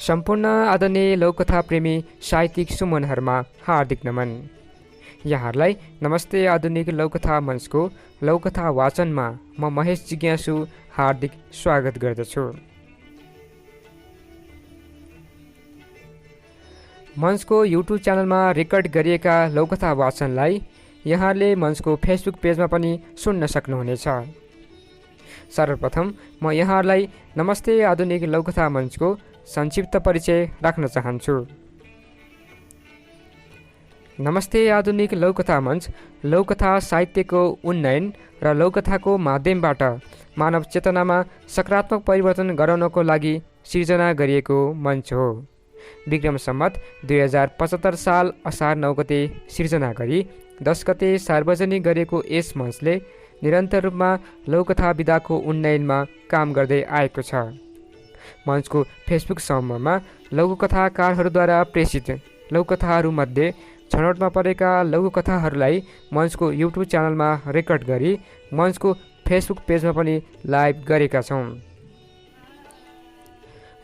सम्पूर्ण आदरणीय लौकथा प्रेमी साहित्यिक सुमनहरूमा हार्दिक नमन। यहाँहरूलाई नमस्ते आधुनिक लौकथा मञ्चको लौकथा वाचनमा म महेश जिज्ञासु हार्दिक स्वागत गर्दछु। मञ्चको युट्युब च्यानलमा रेकर्ड गरिएका लौकथा वाचनलाई यहाँले मञ्चको फेसबुक पेजमा पनि सुन्न सक्नुहुनेछ। सर्वप्रथम म यहाँहरूलाई नमस्ते आधुनिक लौकथा मञ्चको संक्षिप्त परिचय राख्न चाहन्छु। नमस्ते आधुनिक लौकथा मञ्च लौकथा साहित्यको उन्नयन र लौकथाको माध्यमबाट मानव चेतनामा सकारात्मक परिवर्तन गराउनको लागि सिर्जना गरिएको मञ्च हो। विक्रम सम्मत 2075 साल असार 9 गते सिर्जना गरी 10 गते सार्वजनिक गरेको यस मञ्चले निरन्तर रूपमा लौकथा विधाको उन्नयनमा काम गर्दै आएको छ। मञ्चको फेसबुक समूहमा लघुकथाकारहरूद्वारा प्रेषित लघुकथाहरूमध्ये छनौटमा परेका लघुकथाहरूलाई मञ्चको युट्युब च्यानलमा रेकर्ड गरी मञ्चको फेसबुक पेजमा पनि लाइभ गरेका छौँ।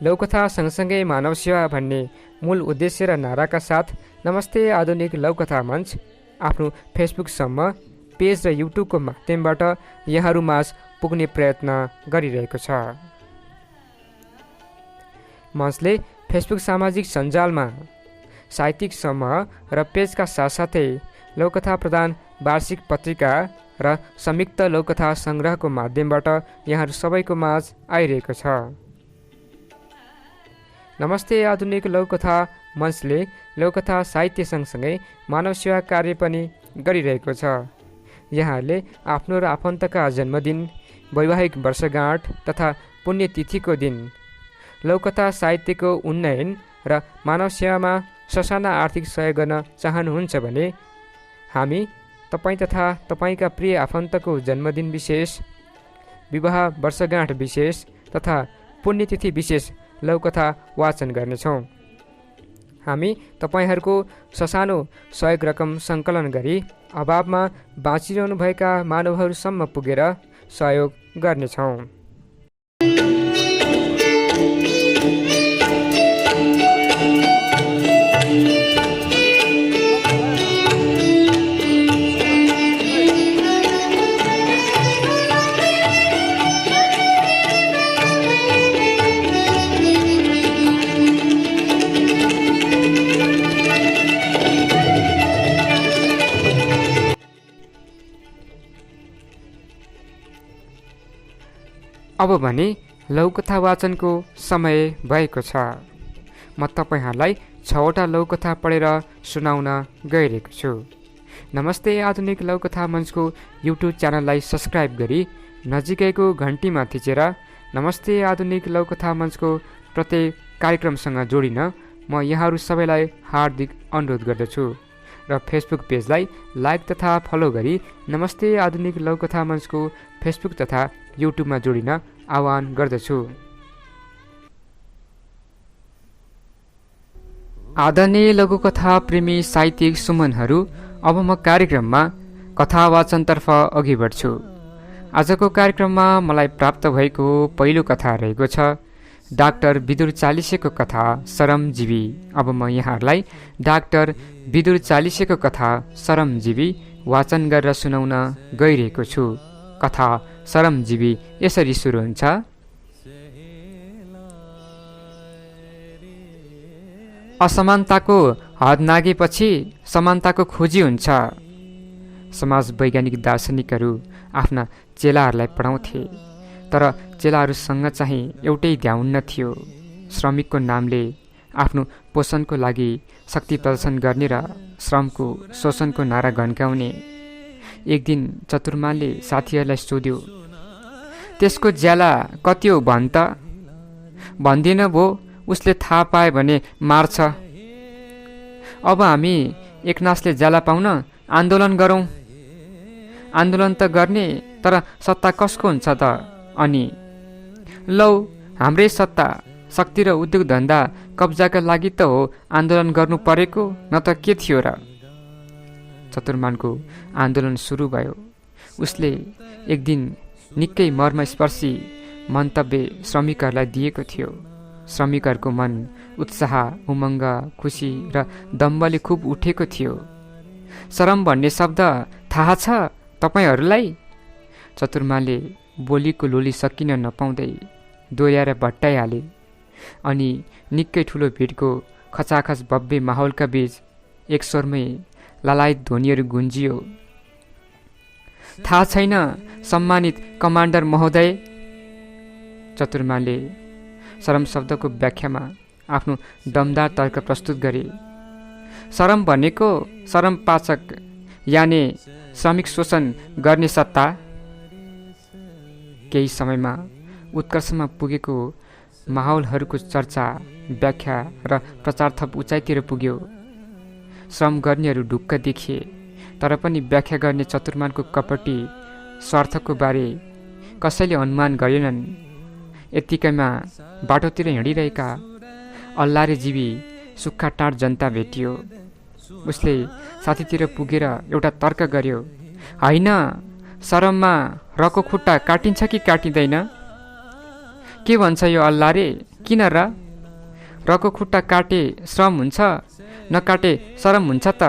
लौकथा सँगसँगै मानव सेवा भन्ने मूल उद्देश्य र नाराका साथ नमस्ते आधुनिक लौकथा मञ्च आफ्नो फेसबुक समूह पेज र युट्युबको माध्यमबाट यहाँहरूमाझ पुग्ने प्रयत्न गरिरहेको छ। मञ्चले फेसबुक सामाजिक सञ्जालमा साहित्यिक समूह र पेजका साथसाथै लौकथा प्रदान वार्षिक पत्रिका र संयुक्त लौकथा सङ्ग्रहको माध्यमबाट यहाँहरू सबैको माझ आइरहेको छ। नमस्ते आधुनिक लौकथा मञ्चले लौकथा साहित्य सँगसँगै मानव सेवा कार्य पनि गरिरहेको छ। यहाँहरूले आफ्नो र आफन्तका जन्मदिन, वैवाहिक वर्षगाँठ तथा पुण्यतिथिको दिन लौकथा साहित्यको उन्नयन र मानव सेवामा ससाना आर्थिक सहयोग गर्न चाहनुहुन्छ भने हामी तपाईँ तथा तपाईँका प्रिय आफन्तको जन्मदिन विशेष, विवाह वर्षगाँठ विशेष तथा पुण्यतिथि विशेष लौकथा वाचन गर्नेछौँ। हामी तपाईँहरूको ससानो सहयोग रकम सङ्कलन गरी अभावमा बाँचिरहनुभएका मानवहरूसम्म पुगेर सहयोग गर्नेछौँ। अब भने लौकथा वाचनको समय भएको छ। म तपाईँहरूलाई 6वटा लौकथा पढेर सुनाउन गइरहेको छु। नमस्ते आधुनिक लौकथा मञ्चको युट्युब च्यानललाई सब्सक्राइब गरी नजिकैको घन्टीमा थिचेर नमस्ते आधुनिक लौकथा मञ्चको प्रत्येक कार्यक्रमसँग जोडिन म यहाँहरू सबैलाई हार्दिक अनुरोध गर्दछु र फेसबुक पेजलाई लाइक तथा फलो गरी नमस्ते आधुनिक लौकथा मञ्चको फेसबुक तथा युट्युबमा जोडिन आह्वान गर्दछु। आदरणीय लघुकथा प्रेमी साहित्यिक सुमनहरू, अब म कार्यक्रममा कथा वाचनतर्फ अघि बढ्छु। आजको कार्यक्रममा मलाई प्राप्त भएको पहिलो कथा रहेको छ डाक्टर विदुर चालिसेको कथा सरमजीवी। अब म यहाँहरूलाई डाक्टर विदुर चालिसेको कथा सरमजीवी वाचन गरेर सुनाउन गइरहेको छु। कथा सरमजीवी यसरी सुरु हुन्छ। असमानताको हद नागेपछि समानताको खोजी हुन्छ। समाज वैज्ञानिक दार्शनिकहरू आफ्ना चेलाहरूलाई पढाउँथे, तर चेलाहरूसँग चाहिँ एउटै ध्याउन्न थियो, श्रमिकको नामले आफ्नो पोषणको लागि शक्ति प्रदर्शन गर्ने र श्रमको शोषणको नारा घन्काउने। एक दिन चतुर्माले साथीहरूलाई सोध्यो, त्यसको ज्याला कति हो भन् त? भन्दिन भो, उसले थाहा पाए भने मार्छ। अब हामी एकनासले ज्याला पाउन आन्दोलन गरौँ। आन्दोलन त गर्ने, तर सत्ता कसको हुन्छ त? अनि लौ, हाम्रै सत्ता, शक्ति र उद्योग धन्दा कब्जाका लागि त हो आन्दोलन गर्नु परेको, न त के थियो र? चतुर्मानको आन्दोलन सुरु भयो। उसले एक दिन निकै मर्मस्पर्शी मन्तव्य श्रमिकहरूलाई दिएको थियो। श्रमिकहरूको मन उत्साह, उमङ्ग, खुसी र दम्बले खुब उठेको थियो। शरम भन्ने शब्द थाहा छ तपाईहरूलाई? चतुर्माले बोलीको लोली सकिन नपाउँदै दोहोऱ्याएर भट्टाइहाले। अनि निकै ठुलो भिडको खचाखच भव्य माहौलका बीच एक स्वरमै लालायत ध्वनिहरू गुन्जियो। थाहा छैन सम्मानित कमान्डर महोदय? चतुर्माले शरम शब्दको व्याख्यामा आफ्नो दमदार तर्क प्रस्तुत गरे। शरम भनेको शरम पाचक याने श्रमिक शोषण गर्ने सत्ता। केही समयमा उत्कर्षमा पुगेको माहौलहरूको चर्चा, व्याख्या र प्रचार थप उचाइतिर पुग्यो। श्रम गर्नेहरू ढुक्क देखिए, तर पनि व्याख्या गर्ने चतुर्मानको कपटी स्वार्थको बारे कसैले अनुमान गरेनन्। यत्तिकैमा बाटोतिर हिँडिरहेका अल्लारे जीवी सुक्खा टाँट जनता भेटियो। उसले साथीतिर पुगेर एउटा तर्क गर्यो, होइन, शरममा रको खुट्टा काटिन्छ कि काटिँदैन? के भन्छ यो अल्लारे? किन र? रको खुट्टा काटे श्रम हुन्छ, नकाटे शरम हुन्छ त?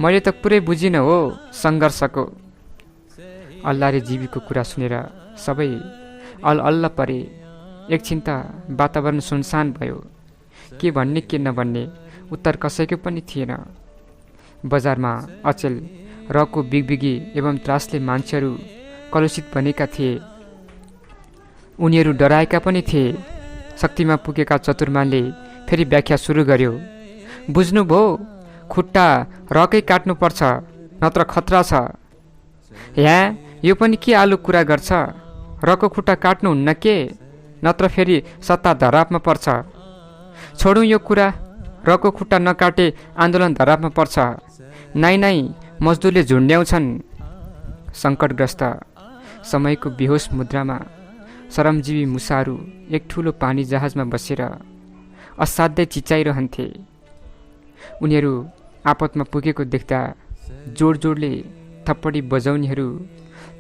मैले त पुरै बुझिनँ हो सङ्घर्षको। अल्लारे जीवीको कुरा सुनेर सबै अल्ल परे। एकछिन त वातावरण सुनसान भयो। के भन्ने के नभन्ने उत्तर कसैको पनि थिएन। बजारमा अचेल रको बिगबिगी एवं त्रासले मान्छेहरू कलुषित बनेका थिए। उनीहरू डराएका पनि थिए। शक्तिमा पुगेका चतुर्माले फेरि व्याख्या सुरु गर्यो। बुझ्नुभयो? खुट्टा रकै काट्नुपर्छ, नत्र खतरा छ। यहाँ यो पनि के आलु कुरा गर्छ? रको खुट्टा काट्नुहुन्न के? नत्र फेरि सत्ता धरापमा पर्छ। छोडौँ यो कुरा। रको खुट्टा नकाटे आन्दोलन धरापमा पर्छ। नाइ मजदुरले झुन्ड्याउँछन्। सङ्कटग्रस्त समयको बेहोस मुद्रामा श्रमजीवी मुसाहरू एक ठुलो पानी जहाजमा बसेर असाध्यै चिचाइरहन्थे। उनीहरू आपतमा पुगेको देख्दा जोड-जोडले थप्पडी बजाउनेहरू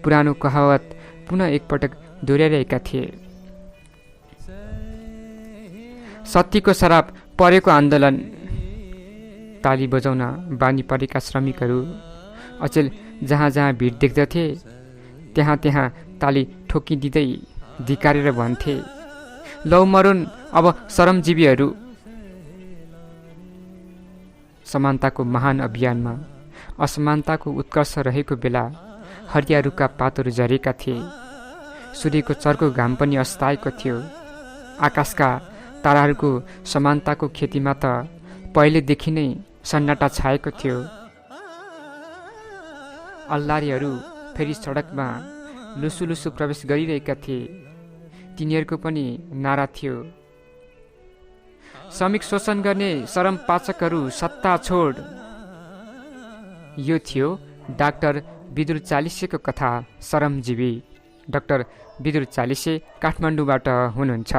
पुरानो कहावत पुनः एकपटक दोहोऱ्याइरहेका थिए। सत्तीको शराब परेको आन्दोलन। ताली बजाउन बानी परेका श्रमिकहरू अचेल जहाँ जहाँ भिड देख्दथे त्यहाँ त्यहाँ ताली ठोकिदिँदै धिकारेर भन्थे, लौ मरुन् अब श्रमजीवीहरू। समानताको महान अभियानमा असमानताको उत्कर्ष रहेको बेला हरियारुका पातहरू झरेका थिए। सूर्यको चर्को घाम पनि अस्ताएको थियो। आकाशका ताराहरूको समानताको खेतीमा त पहिलेदेखि नै सन्नाटा छाएको थियो। अल्लारेहरू फेरि सडकमा लुसुलुसु प्रवेश गरिरहेका थिए। तिनीहरूको पनि नारा थियो, श्रमिक शोषण गर्ने शरम पाचकहरू सत्ता छोड। यो थियो डाक्टर विदुर चालिसेको कथा श्रमजीवी। डाक्टर विदुर चालिसे काठमाडौँबाट हुनुहुन्छ।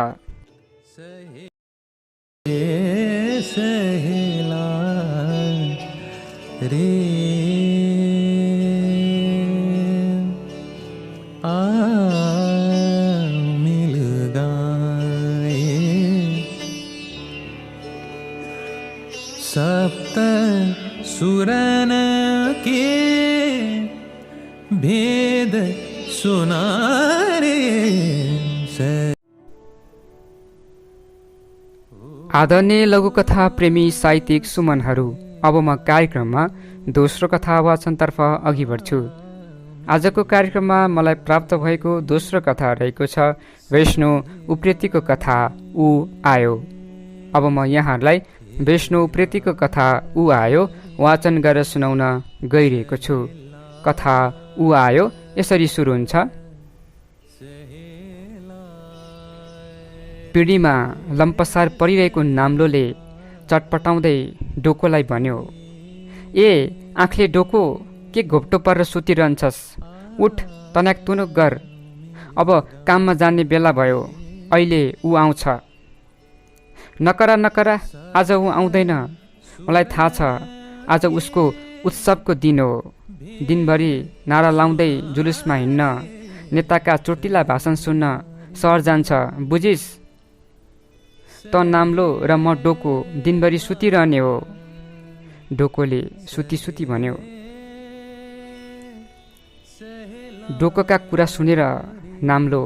सप्त सुरन के भेद सुनारे। आदरणीय लघुकथा प्रेमी साहित्यिक सुमनहरू, अब म कार्यक्रममा दोस्रो कथा वाचनतर्फ अघि बढ्छु। आजको कार्यक्रममा मलाई प्राप्त भएको दोस्रो कथा रहेको छ वैष्णो उप्रेतीको कथा ऊ आयो। अब म यहाँहरूलाई वैष्णो उप्रेतीको कथा ऊ आयो वाचन गरेर सुनाउन गइरहेको छु। कथा ऊ आयो यसरी सुरु हुन्छ। पिँढीमा लम्पसार परिरहेको नाम्लोले चटपटाउँदै डोकोलाई भन्यो, ए आँखले डोको, के घोप्टो परेर सुतिरहन्छस्? उठ, तनाक तुनुक गर। अब काममा जाने बेला भयो। अहिले ऊ आउँछ। नकरा नकरा, आज ऊ आउँदैन। मलाई थाहा छ आज उसको उत्सवको दिन हो। दिनभरि नारा लाउँदै जुलुसमा हिँड्न, नेताका चोटिला भाषण सुन्न सहर जान्छ, बुझिस्? त नाम्लो र म डोको दिनभरि सुतिरहने हो। डोकोले सुती सुती भन्यो। डोकोका कुरा सुनेर नाम्लो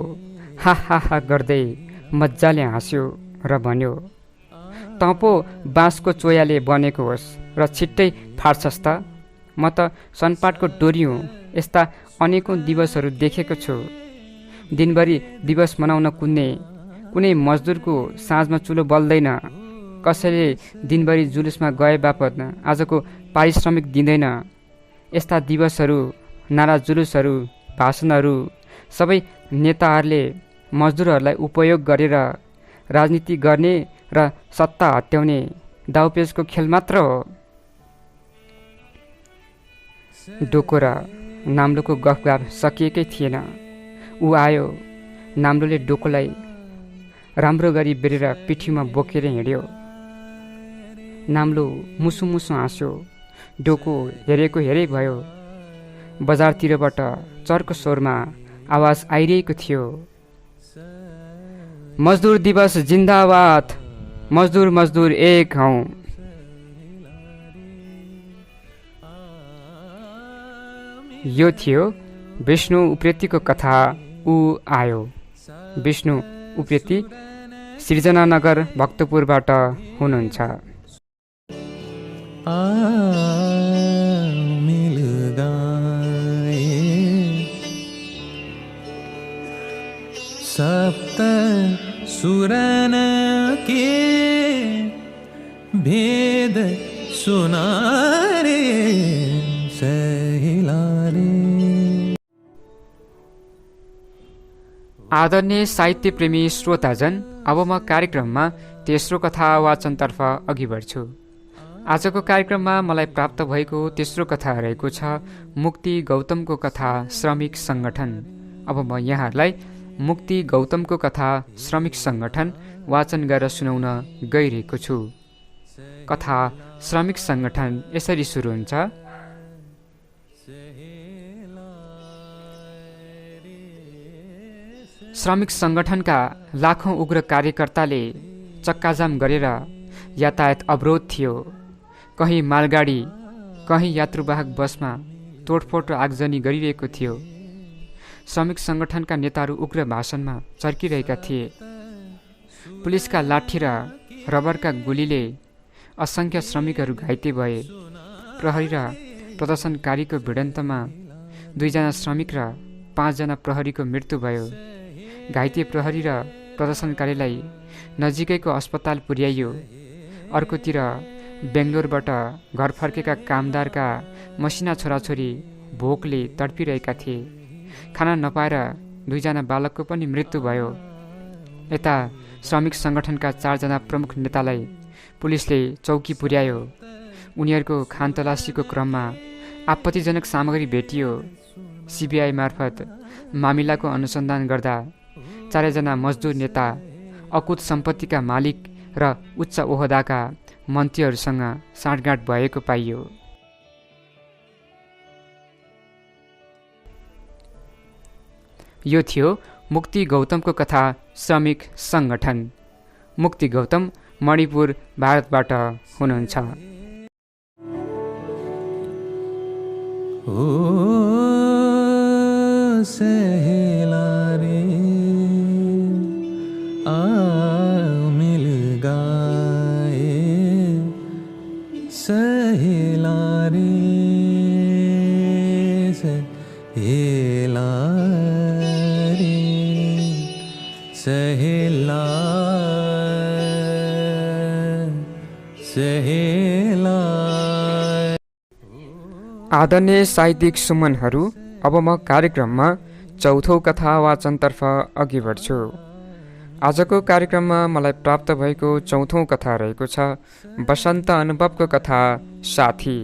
हा हा हा गर्दै मजाले हाँस्यो र भन्यो, तँ पो बाँसको चोयाले बनेको होस् र छिट्टै फाट्छस् त। म त सनपाटको डोरी हुँ। यस्ता अनेकौँ दिवसहरू देखेको छु। दिनभरि दिवस मनाउन कुद्ने कुनै मजदुरको साँझमा चुलो बल्दैन। कसैले दिनभरि जुलुसमा गए बापत आजको पारिश्रमिक दिँदैन। यस्ता दिवसहरू, नारा जुलुसहरू, भाषणहरू सबै नेताहरूले मजदुरहरूलाई उपयोग गरेर राजनीति गर्ने र सत्ता हत्याउने दाउपेचको खेल मात्र हो। डोको र नाम्लोको गफगाफ सकिएकै थिएन। ऊ आयो। नाम्लोले डोकोलाई राम्रो गरी बेरेर पिठीमा बोकेर हिँड्यो। नाम्लो मुसु मुसु हाँस्यो। डोको हेरेको हेरै भयो। बजारतिरबाट चर्को स्वरमा आवाज आइरहेको थियो, मजदुर दिवस जिन्दाबाद, मजदुर मजदुर एक हौँ। यो थियो विष्णु उप्रेतीको कथा ऊ आयो। विष्णु उप्रेती सृजनानगर भक्तपुरबाट हुनुहुन्छ। मिल गए सप्त सुरन के भेद सुना रे सहिला रे। आदरणीय साहित्य प्रेमी श्रोताजन, अब म कार्यक्रममा तेस्रो कथा वाचनतर्फ अघि बढ्छु। आजको कार्यक्रममा मलाई प्राप्त भएको तेस्रो कथा रहेको छ मुक्ति गौतमको कथा श्रमिक सङ्गठन। अब म यहाँहरूलाई मुक्ति गौतमको कथा श्रमिक सङ्गठन वाचन गरेर सुनाउन गइरहेको छु। कथा श्रमिक सङ्गठन यसरी सुरु हुन्छ। श्रमिक सङ्गठनका लाखौं उग्र कार्यकर्ताले चक्काजाम गरेर यातायात अवरोध थियो। कहीँ मालगाडी, कहीँ यात्रुवाहक बसमा तोडफोड र आगजनी गरिरहेको थियो। श्रमिक सङ्गठनका नेताहरू उग्र भाषणमा चर्किरहेका थिए। पुलिसका लाठी र रबरका गोलीले असङ्ख्य श्रमिकहरू घाइते भए। प्रहरी र प्रदर्शनकारीको भिडन्तमा 2 जना श्रमिक र 5 जना प्रहरीको मृत्यु भयो। घाइते प्रहरी र प्रदर्शनकारीलाई नजिकैको अस्पताल पुर्याइयो। अर्कोतिर बेङ्गलोरबाट घर फर्केका कामदारका मसिना छोराछोरी भोकले तडपिरहेका थिए। खाना नपाएर 2 जना बालकको पनि मृत्यु भयो। यता श्रमिक सङ्गठनका 4 जना प्रमुख नेतालाई पुलिसले चौकी पुर्यायो। उनीहरूको खानतलासीको क्रममा आपत्तिजनक सामग्री भेटियो। सिबिआई मार्फत मामिलाको अनुसन्धान गर्दा 4 जना मजदुर नेता, अकुत सम्पत्तिका मालिक र उच्च ओहदाका मन्त्रीहरूसँग साँठगाँठ भएको पाइयो। यो थियो मुक्ति गौतमको कथा श्रमिक सङ्गठन। मुक्ति गौतम मणिपुर, भारतबाट हुनुहुन्छ। ओ सहेला रे आ मिल गए सहेला रे सहेला रे सहेला सहेला। आदरणीय साहित्यिक सुमनहरू, अब म कार्यक्रममा चौथो कथा वाचनतर्फ अघि बढ्छु। आजको कार्यक्रममा मलाई प्राप्त भएको चौथौँ कथा रहेको छ बसन्त अनुभवको कथा साथी।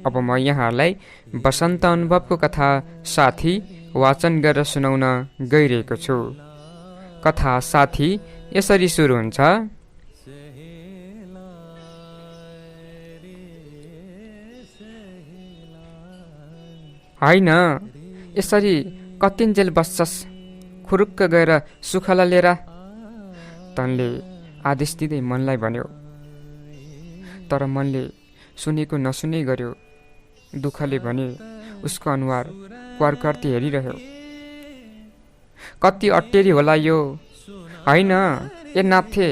अब म यहाँहरूलाई बसन्त अनुभवको कथा साथी वाचन गरेर सुनाउन गइरहेको छु। कथा साथी यसरी सुरु हुन्छ। होइन, यसरी कतिन्जेल बस्छस् खुरुक्क गएर सुखला लिएर। तनले आदेश दिँदै मनलाई भन्यो। तर मनले सुनेको नसुने गर्यो। दुःखले भने उसको अनुहार क्वारक्वार्ती हेरिरह्यो। कति अट्टेरी होला यो, होइन ए नाथे,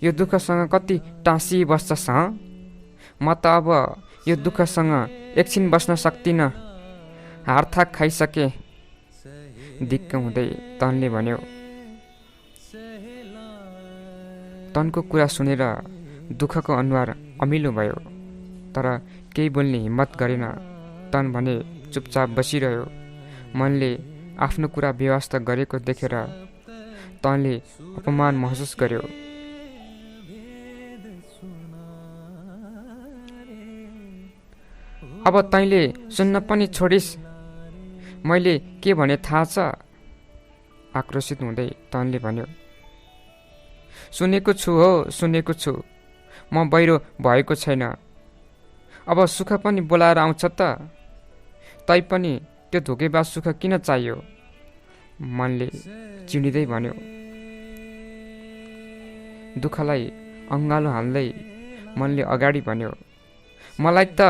यो दुःखसँग कति टाँसी बस्छस् हँ? म त अब यो दुःखसँग एकछिन बस्न सक्दिनँ, हारथाक खाइसके। दिक्क हुँदै तनले भन्यो। तनको कुरा सुनेर दुःखको अनुहार अमिलो भयो, तर केही बोल्ने हिम्मत गरेन। तन भने चुपचाप बसिरह्यो। मनले आफ्नो कुरा व्यवस्था गरेको देखेर तनले अपमान महसुस गर्यो। अब तैँले सुन्न पनि छोडिस्, मैले के भने थाहा छ? आक्रोशित हुँदै तनले भन्यो। सुनेको छु हो, सुनेको छु। म बहिरो भएको छैन। अब सुख पनि बोलाएर आउँछ त? तैपनि त्यो धोकेबाज सुख किन चाहियो? मनले चिडिँदै भन्यो। दुःखलाई अँगालो हाल्दै मनले अगाडि भन्यो। मलाई त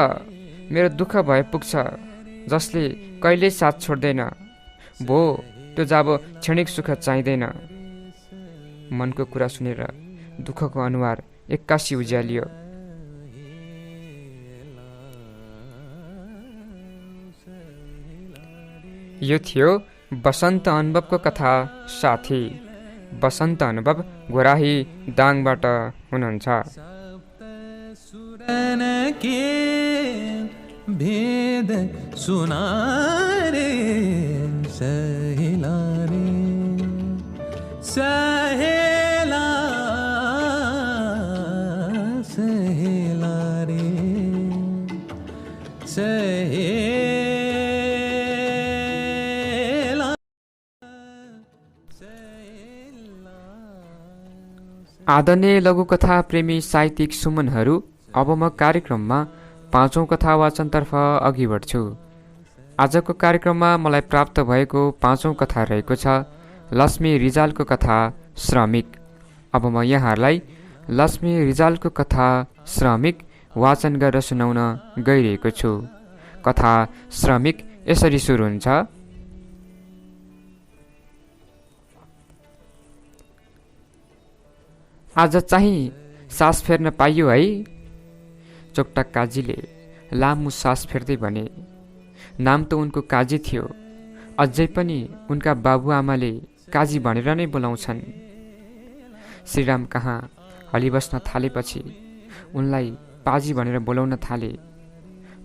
मेरो दुःख भए पुग्छ, जसले कहिल्यै साथ छोड्दैन। भो त्यो जाबो क्षणिक सुख चाहिँदैन। मनको कुरा सुनेर दुःखको अनुहार एक्कासी उज्यालियो। यो थियो बसन्त अनुभवको कथा साथी। बसन्त अनुभव गोराही दाङबाट हुनुहुन्छ। भेद सुना रे सहेला रे सहेला सहेला रे सहेला। आदरणीय लघुकथा प्रेमी साहित्यिक सुमनहरू, अब म कार्यक्रममा 5औं कथा वाचनतर्फ अघि बढ्छु। आजको कार्यक्रममा मलाई प्राप्त भएको 5औं कथा रहेको छ लक्ष्मी रिजालको कथा श्रमिक। अब म यहाँहरूलाई लक्ष्मी रिजालको कथा श्रमिक वाचन गरेर सुनाउन गइरहेको छु। कथा श्रमिक यसरी सुरु हुन्छ। आज चाहिँ सास फेर्न पाइयो है? चोक्टा काजीले लामो सास फेर्दै भने। नाम त उनको काजी थियो, अझै पनि उनका बाबुआमाले काजी भनेर नै बोलाउँछन्। श्रीराम कहाँ हलिबस्न थालेपछि उनलाई पाजी भनेर बोलाउन थाले।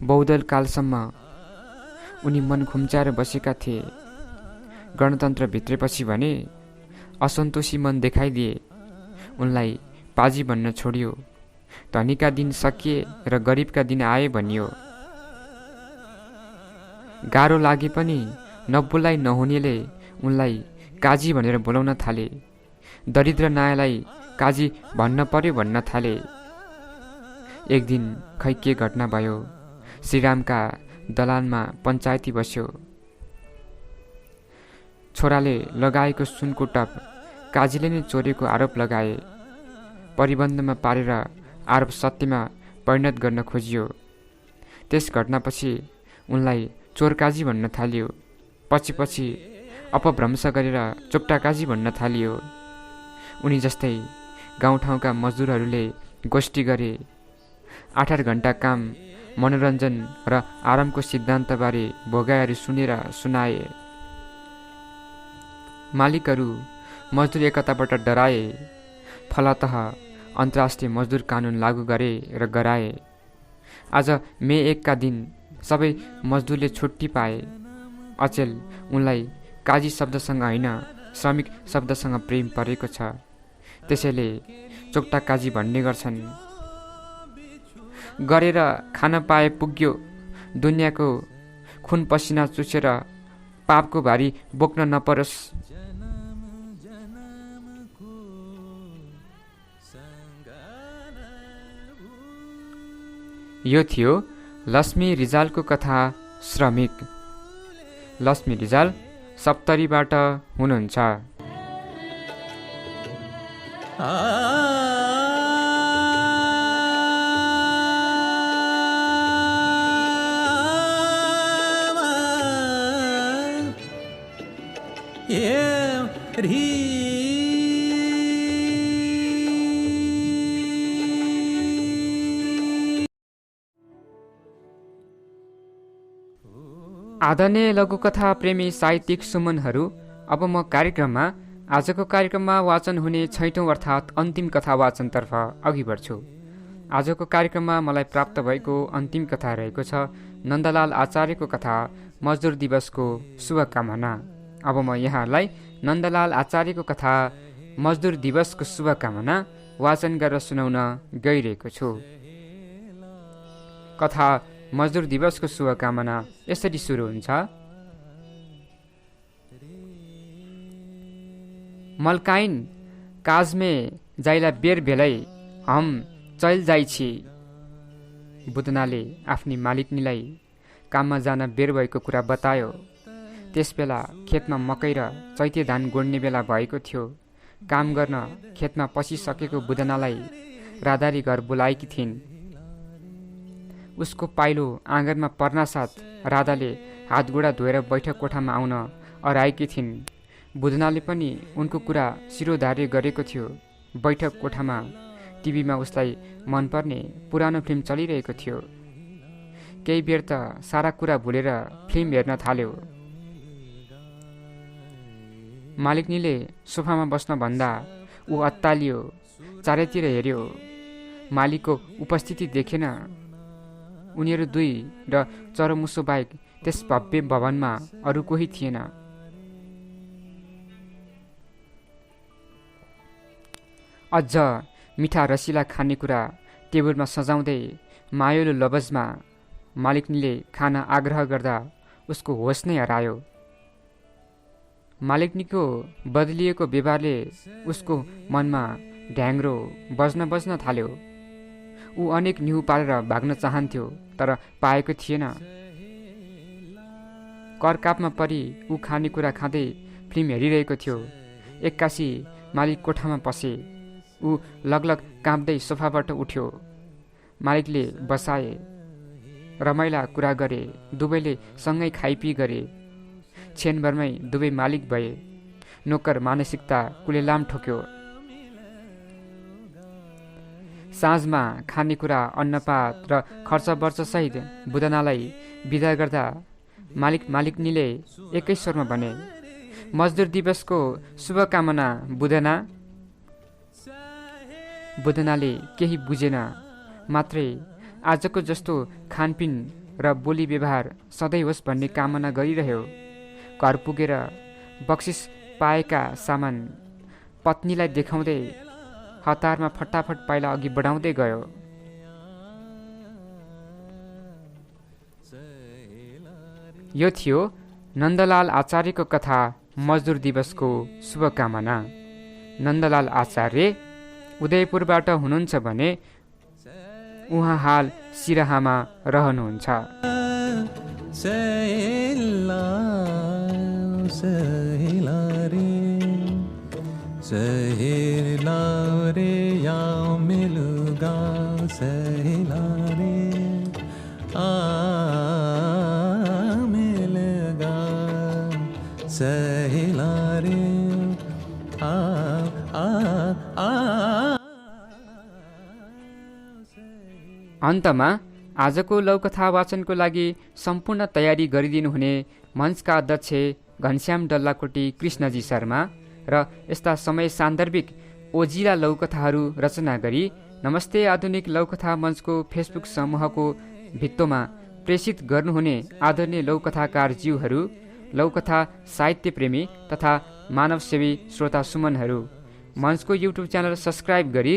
बहुदल कालसम्म उनी मन खुम्च्याएर बसेका थिए। गणतन्त्र भित्रेपछि भने असन्तोषी मन देखाइदिए। उनलाई पाजी भन्न छोडियो। धनीका दिन सकिए र गरिबका दिन आए भनियो। गाह्रो लागे पनि नबोलाई नहुनेले उनलाई काजी भनेर बोलाउन थाले। दरिद्र नायालाई काजी भन्न पर्यो भन्न थाले। एक दिन खै के घटना भयो, श्रीरामका दलानमा पञ्चायती बस्यो। छोराले लगाएको सुनको टप काजीले नै चोरेको आरोप लगाए। परिबन्धमा पारेर आरोप सत्यमा परिणत गर्न खोजियो। त्यस घटनापछि उनलाई चोरकाजी भन्न थालियो। पछि पछि अपभ्रंश गरेर चोप्टाकाजी भन्न थालियो। उनी जस्तै गाउँठाउँका मजदुरहरूले गोष्ठी गरे। 8-8 घण्टा काम, मनोरञ्जन र आरामको सिद्धान्तबारे भोगाइहरू सुनेर सुनाए। मालिकहरू मजदुर एकताबाट डराए। फलतः अन्तर्राष्ट्रिय मजदुर कानुन लागू गरे र गराए। आज मे 1 का दिन सबै मजदुरले छुट्टी पाए। अचेल उनलाई काजी शब्दसँग होइन, श्रमिक शब्दसँग प्रेम परेको छ। त्यसैले चोक्टा काजी भन्ने गर्छन्। गरेर खान पाए पुग्यो। दुनियाँको खुन पसिना चुसेर पापको भारी बोक्न नपरोस्। यो थियो लक्ष्मी रिजालको कथा श्रमिक। लक्ष्मी रिजाल सप्तरीबाट हुनुहुन्छ। ये री आदरणीय लघुकथा प्रेमी साहित्यिक सुमनहरू, अब म आजको कार्यक्रममा वाचन हुने 6औं अर्थात् अन्तिम कथा वाचनतर्फ अघि बढ्छु। आजको कार्यक्रममा मलाई प्राप्त भएको अन्तिम कथा रहेको छ नन्दलाल आचार्यको कथा मजदुर दिवसको शुभकामना। अब म यहाँलाई नन्दलाल आचार्यको कथा मजदुर दिवसको शुभकामना वाचन गरेर सुनाउन गइरहेको छु। कथा मजदुर दिवसको शुभकामना यसरी सुरु हुन्छ। मल्काइन काजमे जाइला बेर भेलै हम चल जाइछि। बुदनाले आफ्नी मालिकनीलाई काममा जान बेर भएको कुरा बतायो। त्यसबेला खेतमा मकै र चैते धान गोड्ने बेला भएको थियो। काम गर्न खेतमा पसिसकेको बुदनालाई राधारी घर बोलाएकी थिइन्। उसको पाइलो आँगनमा पर्नासाथ राधाले हातगोडा धोएर बैठक कोठामा आउन अराएकी थिइन्। बुदनाले पनि उनको कुरा शिरोधार्य गरेको थियो। बैठक कोठामा टिभीमा उसलाई मनपर्ने पुरानो फिल्म चलिरहेको थियो। केही बेर त सारा कुरा भुलेर फिल्म हेर्न थाल्यो। मालिकनीले सोफामा बस्न भन्दा ऊ अत्तालियो। चारैतिर हेऱ्यो। मालिकको उपस्थिति देखेन। उनीहरू दुई र चरोमुसो बाहेक त्यस भव्य भवनमा अरू कोही थिएन। अझ मिठा रसिला खानेकुरा टेबलमा सजाउँदै मायालु लवजमा मालिकनीले खान आग्रह गर्दा उसको होस नै हरायो। मालिकनीको बदलिएको व्यवहारले उसको मनमा ढ्याङ्ग्रो बज्न थाल्यो। ऊ अनेक निहु पारेर भाग्न चाहन्थ्यो तर पाएको थिएन। करकापमा परि ऊ खानेकुरा खाँदै फिल्म हेरिरहेको थियो। एक्कासी मालिक कोठामा पसे। ऊ लगलग काँप्दै सोफाबाट उठ्यो। मालिकले बसाए। रमाइला कुरा गरे। दुवैले सँगै खाइपी गरे। क्षणभरमै दुवै मालिक भए। नोकर मानसिकता कुलेलाम ठोक्यो। साँझमा खानेकुरा अन्नपात र खर्चवर्चसहित बुदनालाई बिदा गर्दा मालिकनीले एकै स्वरमा भने, मजदुर दिवसको शुभकामना बुदना। बुदनाले केही बुझेन। मात्रै आजको जस्तो खानपिन र बोली व्यवहार सधैँ होस् भन्ने कामना गरिरह्यो। घर पुगेर बक्सिस पाएका सामान पत्नीलाई देखाउँदै हतारमा फटाफट पाइला अघि बढाउँदै गयो। यो थियो नन्दलाल आचार्यको कथा मजदुर दिवसको शुभकामना। नन्दलाल आचार्य उदयपुरबाट हुनुहुन्छ भने उहाँ हाल सिराहामा रहनुहुन्छ। सहेला रे या मिलूंगा सहेला रे मिलगा सहेला रे अन्तमा आजको लौकथा वाचनको लागि सम्पूर्ण तयारी गरिदिनुहुने मञ्चका अध्यक्ष घनश्याम डल्लाकोटी कृष्णजी शर्मा र यस्ता समय सान्दर्भिक ओजिला लौकथाहरू रचना गरी नमस्ते आधुनिक लौकथा मञ्चको फेसबुक समूहको भित्तोमा प्रेषित गर्नुहुने आदरणीय लौकथाकार ज्यूहरू, लौकथा साहित्य प्रेमी तथा मानवसेवी श्रोता सुमनहरू, मञ्चको युट्युब च्यानल सब्सक्राइब गरी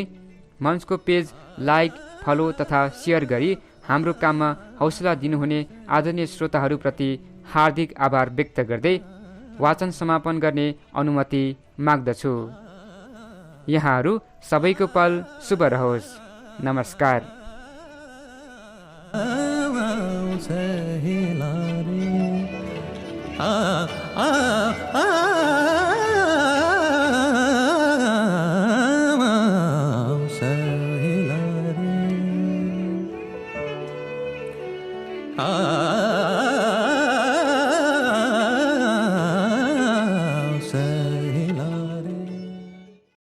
मञ्चको पेज लाइक, फलो तथा सेयर गरी हाम्रो काममा हौसला दिनुहुने आदरणीय श्रोताहरूप्रति हार्दिक आभार व्यक्त गर्दै वाचन समापन गर्ने अनुमति माग्दछु। यहाँहरू सबैको पल शुभ रहोस्। नमस्कार। सहेला रे